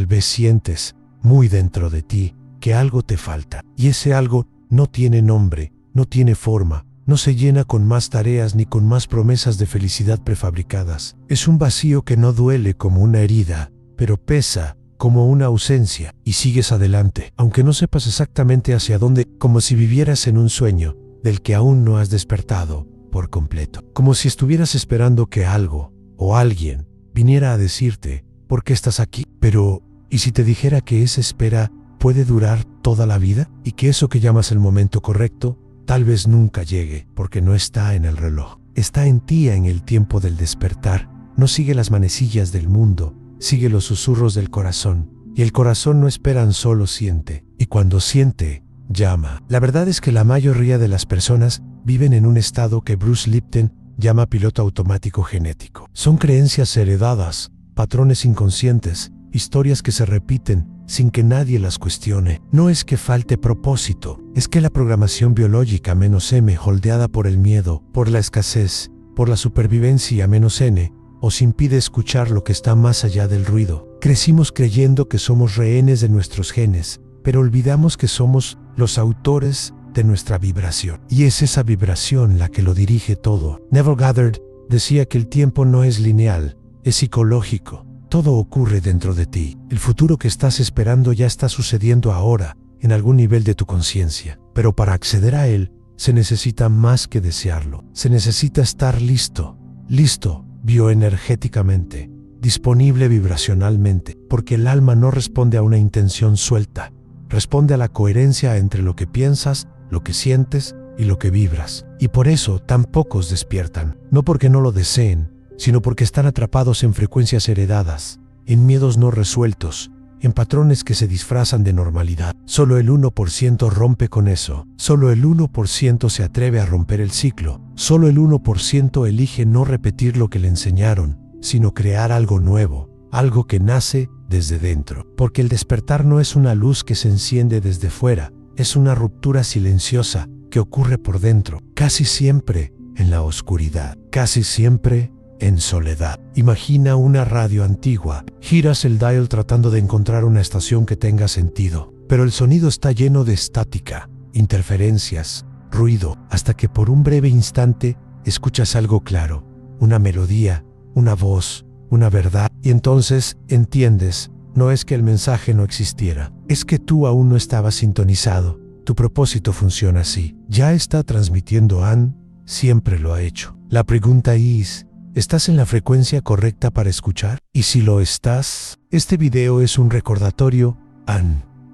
vez sientes, muy dentro de ti, que algo te falta. Y ese algo no tiene nombre, no tiene forma, no se llena con más tareas ni con más promesas de felicidad prefabricadas. Es un vacío que no duele como una herida, pero pesa como una ausencia, y sigues adelante, aunque no sepas exactamente hacia dónde, como si vivieras en un sueño del que aún no has despertado por completo. Como si estuvieras esperando que algo o alguien viniera a decirte por qué estás aquí. Pero, ¿y si te dijera que esa espera puede durar toda la vida? Y que eso que llamas el momento correcto tal vez nunca llegue, porque no está en el reloj. Está en ti, en el tiempo del despertar. No sigue las manecillas del mundo, sigue los susurros del corazón. Y el corazón no espera, solo siente. Y cuando siente, llama. La verdad es que la mayoría de las personas viven en un estado que Bruce Lipton llama piloto automático genético. Son creencias heredadas, patrones inconscientes, historias que se repiten sin que nadie las cuestione. No es que falte propósito, es que la programación biológica -M, holdeada por el miedo, por la escasez, por la supervivencia -N, os impide escuchar lo que está más allá del ruido. Crecimos creyendo que somos rehenes de nuestros genes, pero olvidamos que somos los autores de nuestra vibración. Y es esa vibración la que lo dirige todo. Neville Goddard decía que el tiempo no es lineal, es psicológico. Todo ocurre dentro de ti. El futuro que estás esperando ya está sucediendo ahora, en algún nivel de tu conciencia. Pero para acceder a él, se necesita más que desearlo. Se necesita estar listo bioenergéticamente, disponible vibracionalmente, porque el alma no responde a una intención suelta, responde a la coherencia entre lo que piensas, lo que sientes y lo que vibras. Y por eso tan pocos despiertan, no porque no lo deseen, sino porque están atrapados en frecuencias heredadas, en miedos no resueltos, en patrones que se disfrazan de normalidad. Solo el 1% rompe con eso. Solo el 1% se atreve a romper el ciclo. Solo el 1% elige no repetir lo que le enseñaron, sino crear algo nuevo, algo que nace desde dentro. Porque el despertar no es una luz que se enciende desde fuera, es una ruptura silenciosa que ocurre por dentro, casi siempre en la oscuridad, casi siempre en soledad. Imagina una radio antigua. Giras el dial tratando de encontrar una estación que tenga sentido, pero el sonido está lleno de estática, interferencias, ruido, hasta que por un breve instante escuchas algo claro, una melodía, una voz, una verdad, y entonces entiendes, no es que el mensaje no existiera, es que tú aún no estabas sintonizado. Tu propósito funciona así. Ya está transmitiendo siempre lo ha hecho. La pregunta es, ¿estás en la frecuencia correcta para escuchar? Y si lo estás, este video es un recordatorio,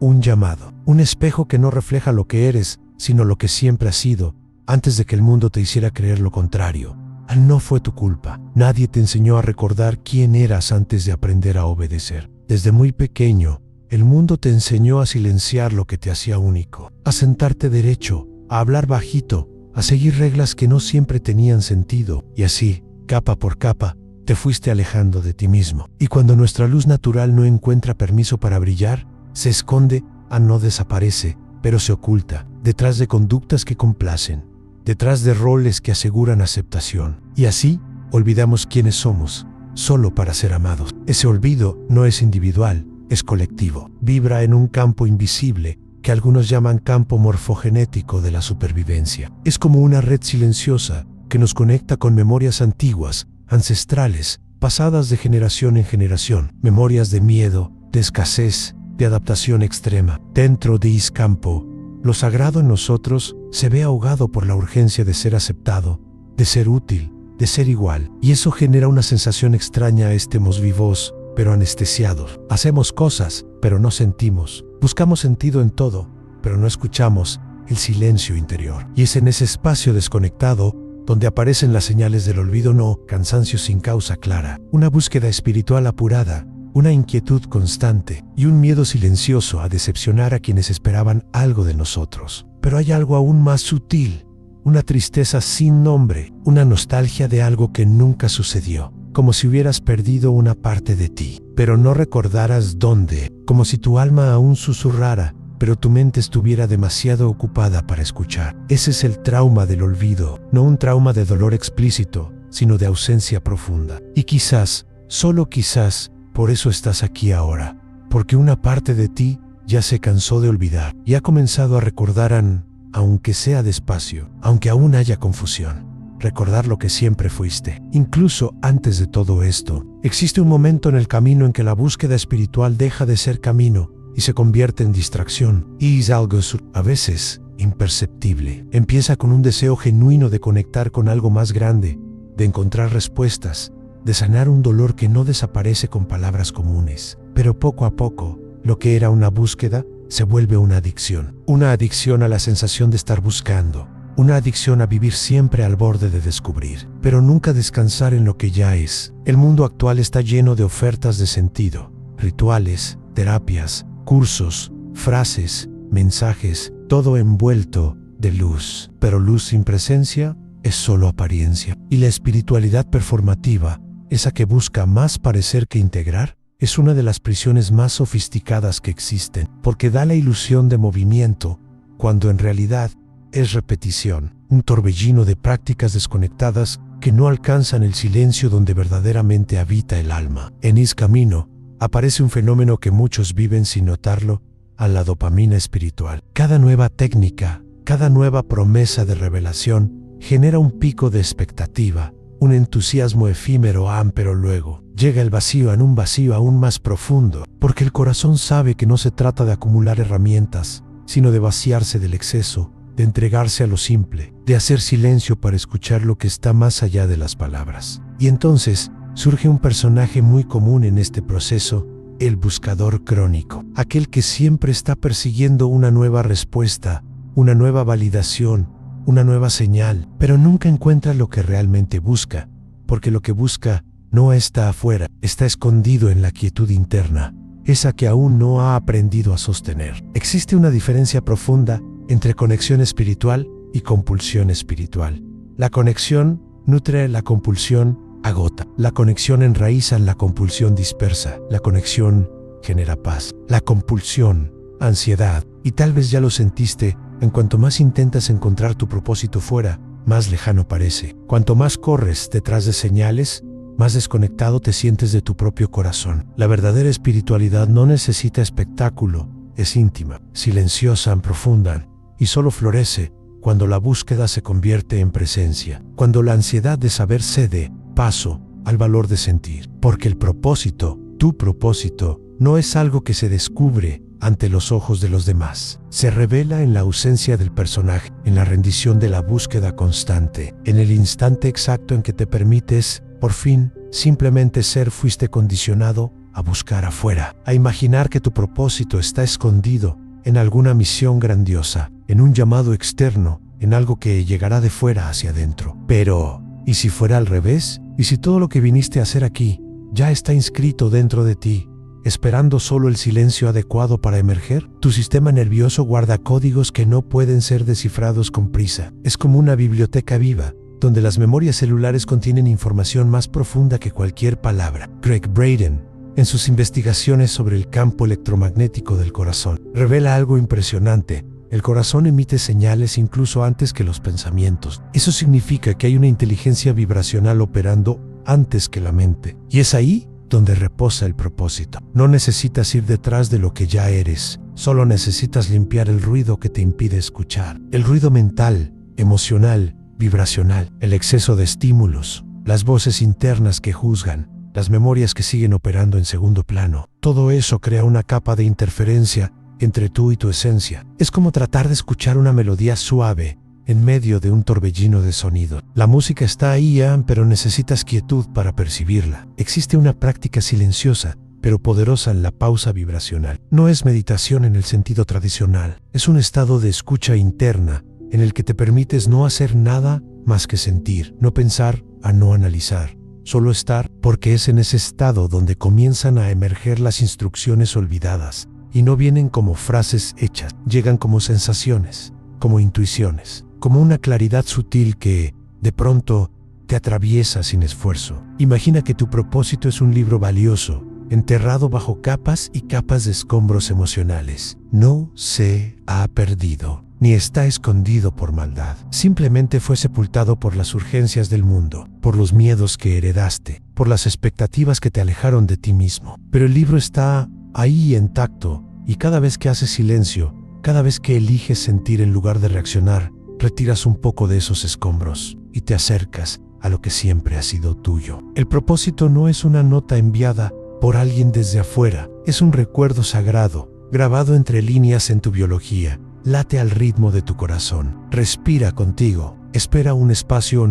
un llamado, un espejo que no refleja lo que eres, sino lo que siempre has sido, antes de que el mundo te hiciera creer lo contrario. No fue tu culpa. Nadie te enseñó a recordar quién eras antes de aprender a obedecer. Desde muy pequeño, el mundo te enseñó a silenciar lo que te hacía único, a sentarte derecho, a hablar bajito, a seguir reglas que no siempre tenían sentido, y así, capa por capa, te fuiste alejando de ti mismo. Y cuando nuestra luz natural no encuentra permiso para brillar, se esconde, no desaparece, pero se oculta, detrás de conductas que complacen, detrás de roles que aseguran aceptación. Y así, olvidamos quiénes somos, solo para ser amados. Ese olvido no es individual, es colectivo. Vibra en un campo invisible, que algunos llaman campo morfogenético de la supervivencia. Es como una red silenciosa que nos conecta con memorias antiguas, ancestrales, pasadas de generación en generación. Memorias de miedo, de escasez, de adaptación extrema. Dentro de ese campo, lo sagrado en nosotros se ve ahogado por la urgencia de ser aceptado, de ser útil, de ser igual. Y eso genera una sensación extraña. Estemos vivos, pero anestesiados. Hacemos cosas, pero no sentimos. Buscamos sentido en todo, pero no escuchamos el silencio interior. Y es en ese espacio desconectado donde aparecen las señales del olvido, cansancio sin causa clara, una búsqueda espiritual apurada, una inquietud constante y un miedo silencioso a decepcionar a quienes esperaban algo de nosotros. Pero hay algo aún más sutil, una tristeza sin nombre, una nostalgia de algo que nunca sucedió, como si hubieras perdido una parte de ti, pero no recordaras dónde, como si tu alma aún susurrara, pero tu mente estuviera demasiado ocupada para escuchar. Ese es el trauma del olvido, no un trauma de dolor explícito, sino de ausencia profunda. Y quizás, solo quizás, por eso estás aquí ahora, porque una parte de ti ya se cansó de olvidar y ha comenzado a recordar, aunque sea despacio, aunque aún haya confusión, recordar lo que siempre fuiste. Incluso antes de todo esto, existe un momento en el camino en que la búsqueda espiritual deja de ser camino y se convierte en distracción, y es algo a veces imperceptible. Empieza con un deseo genuino de conectar con algo más grande, de encontrar respuestas, de sanar un dolor que no desaparece con palabras comunes. Pero poco a poco, lo que era una búsqueda se vuelve una adicción a la sensación de estar buscando, una adicción a vivir siempre al borde de descubrir, pero nunca descansar en lo que ya es. El mundo actual está lleno de ofertas de sentido, rituales, terapias, cursos, frases, mensajes, todo envuelto de luz. Pero luz sin presencia es solo apariencia. Y la espiritualidad performativa, esa que busca más parecer que integrar, es una de las prisiones más sofisticadas que existen, porque da la ilusión de movimiento, cuando en realidad es repetición, un torbellino de prácticas desconectadas que no alcanzan el silencio donde verdaderamente habita el alma. En ese camino aparece un fenómeno que muchos viven sin notarlo, a la dopamina espiritual. Cada nueva técnica, cada nueva promesa de revelación genera un pico de expectativa, un entusiasmo efímero, pero luego llega el vacío, en un vacío aún más profundo, porque el corazón sabe que no se trata de acumular herramientas, sino de vaciarse del exceso, de entregarse a lo simple, de hacer silencio para escuchar lo que está más allá de las palabras. Y entonces surge un personaje muy común en este proceso, el buscador crónico, aquel que siempre está persiguiendo una nueva respuesta, una nueva validación, una nueva señal, pero nunca encuentra lo que realmente busca, porque lo que busca no está afuera, está escondido en la quietud interna, esa que aún no ha aprendido a sostener. Existe una diferencia profunda entre conexión espiritual y compulsión espiritual. La conexión nutre, la compulsión agota. La conexión enraiza, la compulsión dispersa. La conexión genera paz. La compulsión, ansiedad. Y tal vez ya lo sentiste, en cuanto más intentas encontrar tu propósito fuera, más lejano parece. Cuanto más corres detrás de señales, más desconectado te sientes de tu propio corazón. La verdadera espiritualidad no necesita espectáculo, es íntima, silenciosa, profunda, y solo florece cuando la búsqueda se convierte en presencia, cuando la ansiedad de saber cede paso al valor de sentir. Porque el propósito, tu propósito, no es algo que se descubre ante los ojos de los demás. Se revela en la ausencia del personaje, en la rendición de la búsqueda constante, en el instante exacto en que te permites, por fin, simplemente ser. Fuiste condicionado a buscar afuera, a imaginar que tu propósito está escondido en alguna misión grandiosa, en un llamado externo, en algo que llegará de fuera hacia adentro. Pero, ¿y si fuera al revés? ¿Y si todo lo que viniste a hacer aquí ya está inscrito dentro de ti, esperando solo el silencio adecuado para emerger? Tu sistema nervioso guarda códigos que no pueden ser descifrados con prisa. Es como una biblioteca viva, donde las memorias celulares contienen información más profunda que cualquier palabra. Greg Braden, en sus investigaciones sobre el campo electromagnético del corazón, revela algo impresionante. El corazón emite señales incluso antes que los pensamientos. Eso significa que hay una inteligencia vibracional operando antes que la mente. Y es ahí donde reposa el propósito. No necesitas ir detrás de lo que ya eres, solo necesitas limpiar el ruido que te impide escuchar. El ruido mental, emocional, vibracional, el exceso de estímulos, las voces internas que juzgan, las memorias que siguen operando en segundo plano. Todo eso crea una capa de interferencia entre tú y tu esencia. Es como tratar de escuchar una melodía suave en medio de un torbellino de sonido. La música está ahí, pero necesitas quietud para percibirla. Existe una práctica silenciosa, pero poderosa en la pausa vibracional. No es meditación en el sentido tradicional. Es un estado de escucha interna en el que te permites no hacer nada más que sentir, no pensar, no analizar. Solo estar, porque es en ese estado donde comienzan a emerger las instrucciones olvidadas. Y no vienen como frases hechas, llegan como sensaciones, como intuiciones, como una claridad sutil que, de pronto, te atraviesa sin esfuerzo. Imagina que tu propósito es un libro valioso, enterrado bajo capas y capas de escombros emocionales. No se ha perdido, ni está escondido por maldad. Simplemente fue sepultado por las urgencias del mundo, por los miedos que heredaste, por las expectativas que te alejaron de ti mismo. Pero el libro está ahí intacto, y cada vez que haces silencio, cada vez que eliges sentir en lugar de reaccionar, retiras un poco de esos escombros y te acercas a lo que siempre ha sido tuyo. El propósito no es una nota enviada por alguien desde afuera, es un recuerdo sagrado, grabado entre líneas en tu biología. Late al ritmo de tu corazón, respira contigo, espera un espacio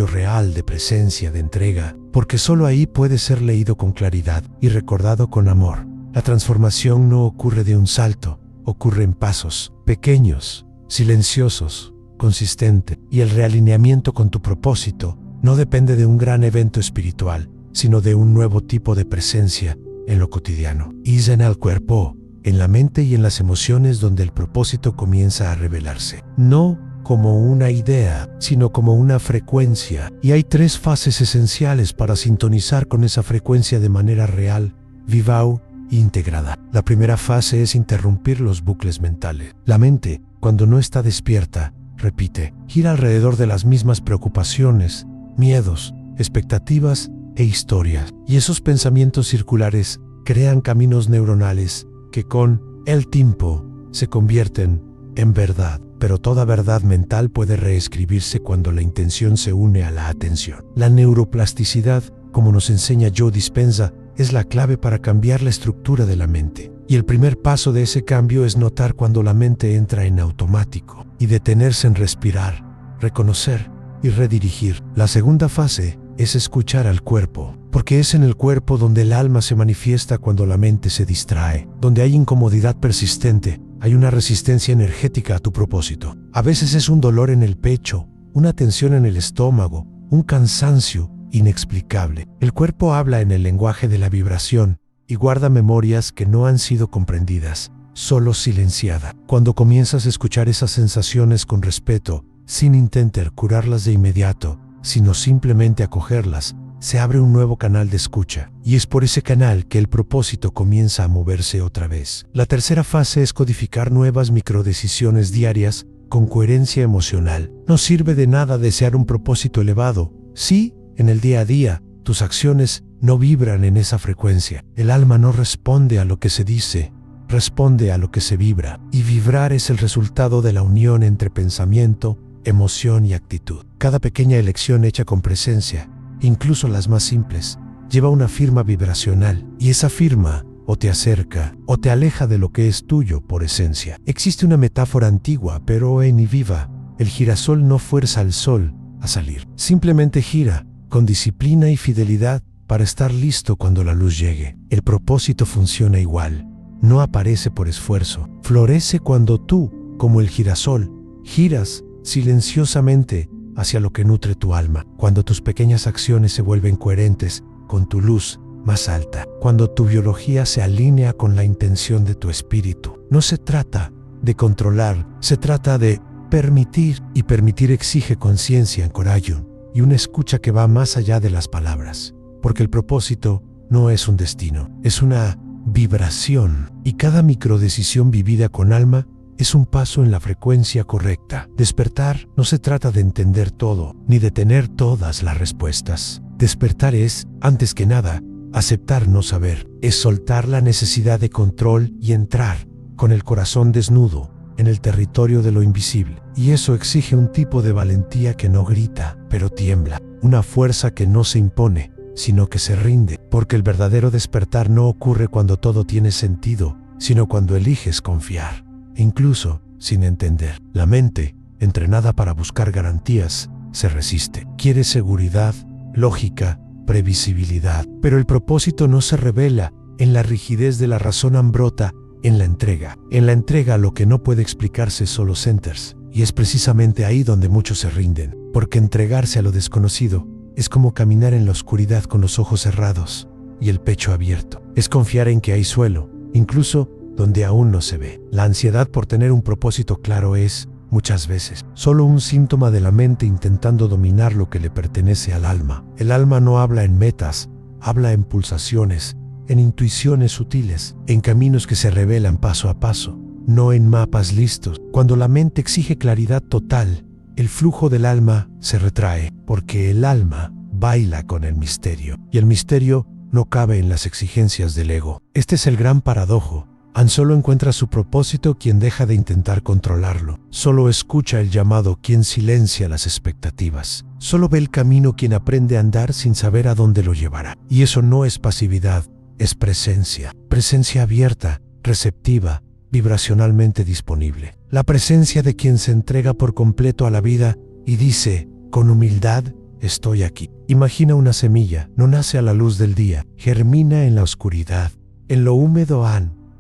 real de presencia, de entrega, porque solo ahí puede ser leído con claridad y recordado con amor. La transformación no ocurre de un salto, ocurre en pasos pequeños, silenciosos, consistentes, y el realineamiento con tu propósito no depende de un gran evento espiritual, sino de un nuevo tipo de presencia en lo cotidiano. Es en el cuerpo, en la mente y en las emociones donde el propósito comienza a revelarse. No como una idea, sino como una frecuencia. Y hay 3 fases esenciales para sintonizar con esa frecuencia de manera real, viva e integrada. La primera fase es interrumpir los bucles mentales. La mente, cuando no está despierta, repite, gira alrededor de las mismas preocupaciones, miedos, expectativas e historias. Y esos pensamientos circulares crean caminos neuronales que con el tiempo se convierten en verdad. Pero toda verdad mental puede reescribirse cuando la intención se une a la atención. La neuroplasticidad, como nos enseña Joe Dispenza, es la clave para cambiar la estructura de la mente. Y el primer paso de ese cambio es notar cuando la mente entra en automático y detenerse en respirar, reconocer y redirigir. La segunda fase es escuchar al cuerpo, porque es en el cuerpo donde el alma se manifiesta cuando la mente se distrae, donde hay incomodidad persistente, hay una resistencia energética a tu propósito. A veces es un dolor en el pecho, una tensión en el estómago, un cansancio inexplicable. El cuerpo habla en el lenguaje de la vibración y guarda memorias que no han sido comprendidas, solo silenciada. Cuando comienzas a escuchar esas sensaciones con respeto, sin intentar curarlas de inmediato, sino simplemente acogerlas, se abre un nuevo canal de escucha, y es por ese canal que el propósito comienza a moverse otra vez. La tercera fase es codificar nuevas microdecisiones diarias con coherencia emocional. No sirve de nada desear un propósito elevado si, en el día a día, tus acciones no vibran en esa frecuencia. El alma no responde a lo que se dice, responde a lo que se vibra, y vibrar es el resultado de la unión entre pensamiento, emoción y actitud. Cada pequeña elección hecha con presencia, incluso las más simples, lleva una firma vibracional, y esa firma o te acerca o te aleja de lo que es tuyo por esencia. Existe una metáfora antigua, pero en viva. El girasol no fuerza al sol a salir, simplemente gira con disciplina y fidelidad para estar listo cuando la luz llegue. El propósito funciona igual, no aparece por esfuerzo, florece cuando tú, como el girasol, giras silenciosamente hacia lo que nutre tu alma, cuando tus pequeñas acciones se vuelven coherentes con tu luz más alta, cuando tu biología se alinea con la intención de tu espíritu. No se trata de controlar, se trata de permitir, y permitir exige conciencia, coraje y una escucha que va más allá de las palabras, porque el propósito no es un destino, es una vibración, y cada microdecisión vivida con alma es un paso en la frecuencia correcta. Despertar no se trata de entender todo, ni de tener todas las respuestas. Despertar es, antes que nada, aceptar no saber. Es soltar la necesidad de control y entrar, con el corazón desnudo, en el territorio de lo invisible. Y eso exige un tipo de valentía que no grita, pero tiembla. Una fuerza que no se impone, sino que se rinde. Porque el verdadero despertar no ocurre cuando todo tiene sentido, sino cuando eliges confiar. Incluso sin entender. La mente, entrenada para buscar garantías, se resiste. Quiere seguridad, lógica, previsibilidad. Pero el propósito no se revela en la rigidez de la razón, brota en la entrega. En la entrega lo que no puede explicarse solo centers. Y es precisamente ahí donde muchos se rinden. Porque entregarse a lo desconocido es como caminar en la oscuridad con los ojos cerrados y el pecho abierto. Es confiar en que hay suelo, incluso donde aún no se ve. La ansiedad por tener un propósito claro es, muchas veces, solo un síntoma de la mente intentando dominar lo que le pertenece al alma. El alma no habla en metas, habla en pulsaciones, en intuiciones sutiles, en caminos que se revelan paso a paso, no en mapas listos. Cuando la mente exige claridad total, el flujo del alma se retrae, porque el alma baila con el misterio, y el misterio no cabe en las exigencias del ego. Este es el gran paradojo. Solo encuentra su propósito quien deja de intentar controlarlo. Solo escucha el llamado quien silencia las expectativas. Solo ve el camino quien aprende a andar sin saber a dónde lo llevará. Y eso no es pasividad, es presencia. Presencia abierta, receptiva, vibracionalmente disponible. La presencia de quien se entrega por completo a la vida y dice, con humildad, estoy aquí. Imagina una semilla, no nace a la luz del día, germina en la oscuridad, en lo húmedo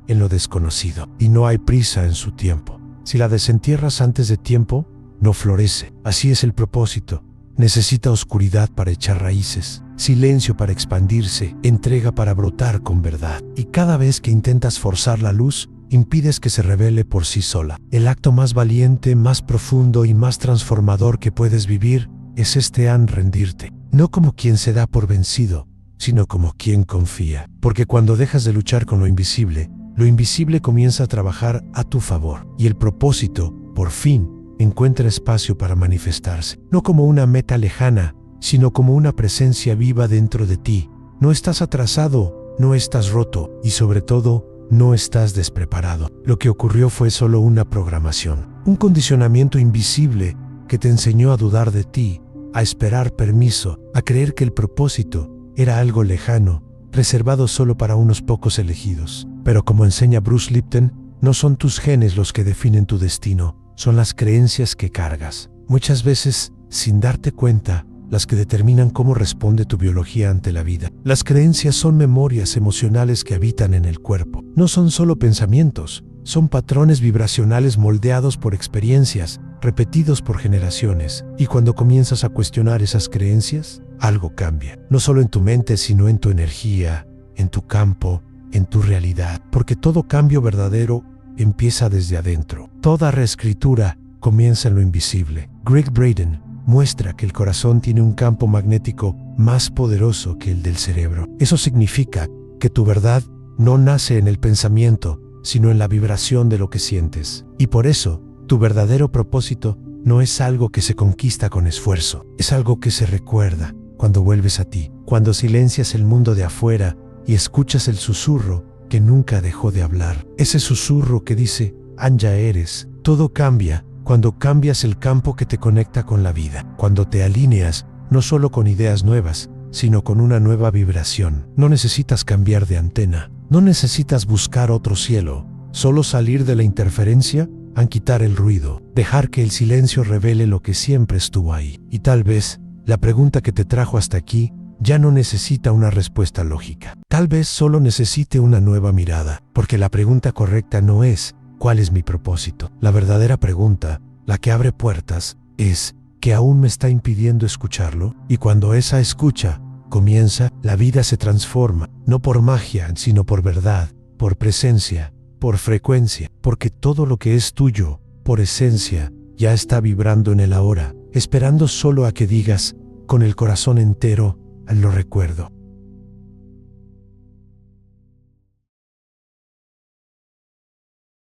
en lo desconocido, y no hay prisa en su tiempo. Si la desentierras antes de tiempo, no florece. Así es el propósito. Necesita oscuridad para echar raíces, silencio para expandirse, entrega para brotar con verdad. Y cada vez que intentas forzar la luz, impides que se revele por sí sola. El acto más valiente, más profundo y más transformador que puedes vivir es rendirte. No como quien se da por vencido, sino como quien confía. Porque cuando dejas de luchar con lo invisible comienza a trabajar a tu favor. Y el propósito, por fin, encuentra espacio para manifestarse. No como una meta lejana, sino como una presencia viva dentro de ti. No estás atrasado, no estás roto y sobre todo, no estás despreparado. Lo que ocurrió fue solo una programación, un condicionamiento invisible que te enseñó a dudar de ti, a esperar permiso, a creer que el propósito era algo lejano, reservado solo para unos pocos elegidos. Pero como enseña Bruce Lipton, no son tus genes los que definen tu destino, son las creencias que cargas. Muchas veces, sin darte cuenta, las que determinan cómo responde tu biología ante la vida. Las creencias son memorias emocionales que habitan en el cuerpo. No son solo pensamientos, son patrones vibracionales moldeados por experiencias, repetidos por generaciones. Y cuando comienzas a cuestionar esas creencias, algo cambia. No solo en tu mente, sino en tu energía, en tu campo, en tu realidad. Porque todo cambio verdadero empieza desde adentro. Toda reescritura comienza en lo invisible. Gregg Braden muestra que el corazón tiene un campo magnético más poderoso que el del cerebro. Eso significa que tu verdad no nace en el pensamiento, sino en la vibración de lo que sientes. Y por eso, tu verdadero propósito no es algo que se conquista con esfuerzo, es algo que se recuerda cuando vuelves a ti, cuando silencias el mundo de afuera y escuchas el susurro que nunca dejó de hablar. Ese susurro que dice, ya eres. Todo cambia cuando cambias el campo que te conecta con la vida, cuando te alineas no solo con ideas nuevas, sino con una nueva vibración. No necesitas cambiar de antena, no necesitas buscar otro cielo, solo salir de la interferencia, quitar el ruido, dejar que el silencio revele lo que siempre estuvo ahí. Y tal vez, la pregunta que te trajo hasta aquí ya no necesita una respuesta lógica. Tal vez solo necesite una nueva mirada, porque la pregunta correcta no es ¿cuál es mi propósito? La verdadera pregunta, la que abre puertas, es ¿qué aún me está impidiendo escucharlo? Y cuando esa escucha comienza, la vida se transforma, no por magia, sino por verdad, por presencia, por frecuencia, porque todo lo que es tuyo, por esencia, ya está vibrando en el ahora, esperando solo a que digas, con el corazón entero, lo recuerdo.